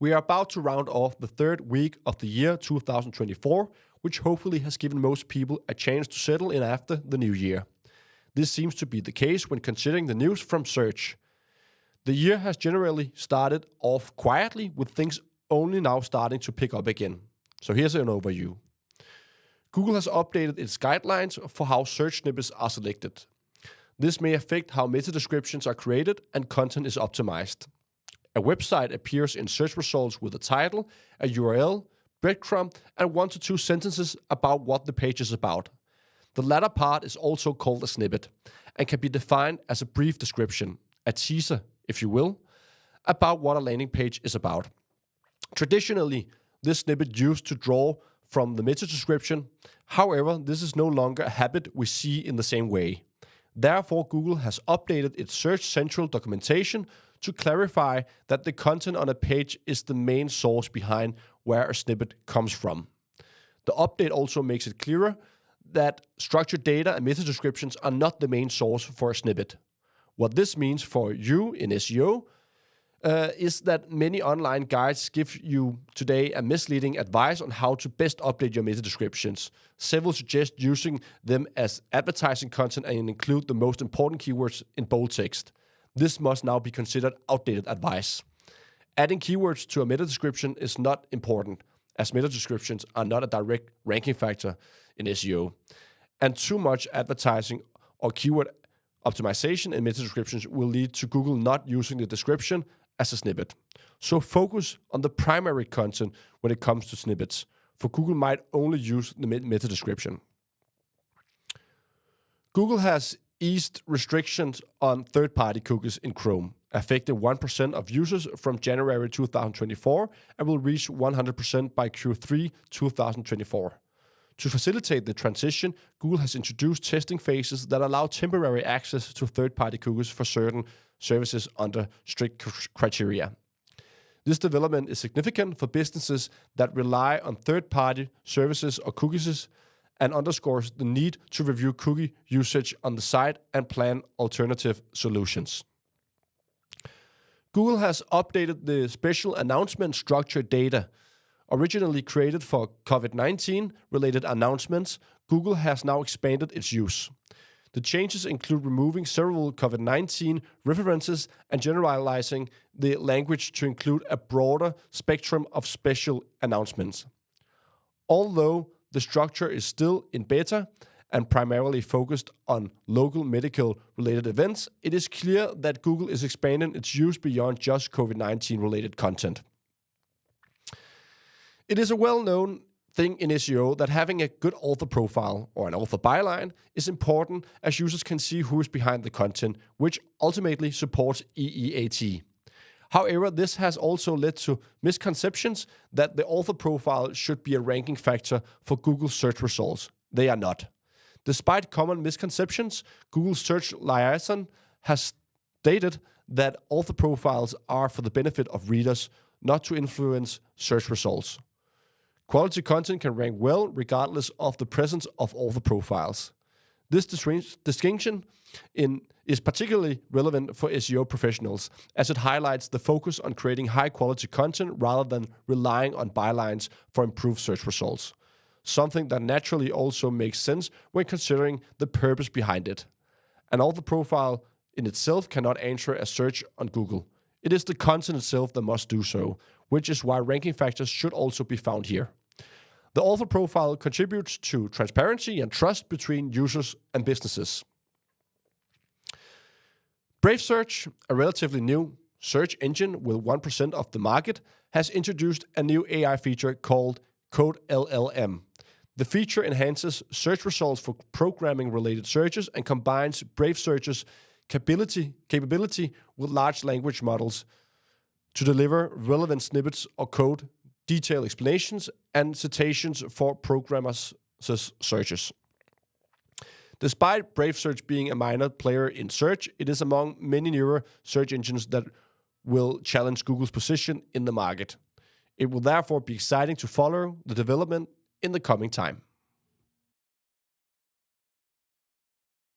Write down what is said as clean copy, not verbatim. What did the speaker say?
We are about to round off the third week of the year 2024, which hopefully has given most people a chance to settle in after the new year. This seems to be the case when considering the news from search. The year has generally started off quietly, with things only now starting to pick up again. So here's an overview. Google has updated its guidelines for how search snippets are selected. This may affect how meta descriptions are created and content is optimized. A website appears in search results with a title, a URL, breadcrumb, and 1 to 2 sentences about what the page is about. The latter part is also called a snippet and can be defined as a brief description, a teaser, if you will, about what a landing page is about. Traditionally, this snippet used to draw from the meta description. However, this is no longer a habit we see in the same way. Therefore, Google has updated its Search Central documentation to clarify that the content on a page is the main source behind where a snippet comes from. The update also makes it clearer that structured data and meta descriptions are not the main source for a snippet. What this means for you in SEO is that many online guides give you today a misleading advice on how to best update your meta descriptions. Several suggest using them as advertising content and include the most important keywords in bold text. This must now be considered outdated advice. Adding keywords to a meta description is not important, as meta descriptions are not a direct ranking factor in SEO. And too much advertising or keyword optimization in meta descriptions will lead to Google not using the description as a snippet. So focus on the primary content when it comes to snippets, for Google might only use the meta description. Google has eased restrictions on third-party cookies in Chrome, affecting 1% of users from January 2024 and will reach 100% by Q3 2024. To facilitate the transition, Google has introduced testing phases that allow temporary access to third-party cookies for certain services under strict criteria. This development is significant for businesses that rely on third-party services or cookies and underscores the need to review cookie usage on the site and plan alternative solutions. Google has updated the special announcement structured data. Originally created for COVID-19 related announcements, Google has now expanded its use. The changes include removing several COVID-19 references and generalizing the language to include a broader spectrum of special announcements. Although the structure is still in beta and primarily focused on local medical-related events, it is clear that Google is expanding its use beyond just COVID-19 related content. It is a well-known thing in SEO that having a good author profile or an author byline is important, as users can see who is behind the content, which ultimately supports EEAT. However, this has also led to misconceptions that the author profile should be a ranking factor for Google search results. They are not. Despite common misconceptions, Google Search Liaison has stated that author profiles are for the benefit of readers, not to influence search results. Quality content can rank well regardless of the presence of author profiles. This distinction is particularly relevant for SEO professionals, as it highlights the focus on creating high-quality content rather than relying on bylines for improved search results, something that naturally also makes sense when considering the purpose behind it. An author profile in itself cannot answer a search on Google. It is the content itself that must do so, which is why ranking factors should also be found here. The author profile contributes to transparency and trust between users and businesses. Brave Search, a relatively new search engine with 1% of the market, has introduced a new AI feature called Code LLM. The feature enhances search results for programming-related searches and combines Brave Search's capability with large language models to deliver relevant snippets or code, detailed explanations, and citations for programmers' searches. Despite Brave Search being a minor player in search, it is among many newer search engines that will challenge Google's position in the market. It will therefore be exciting to follow the development in the coming time.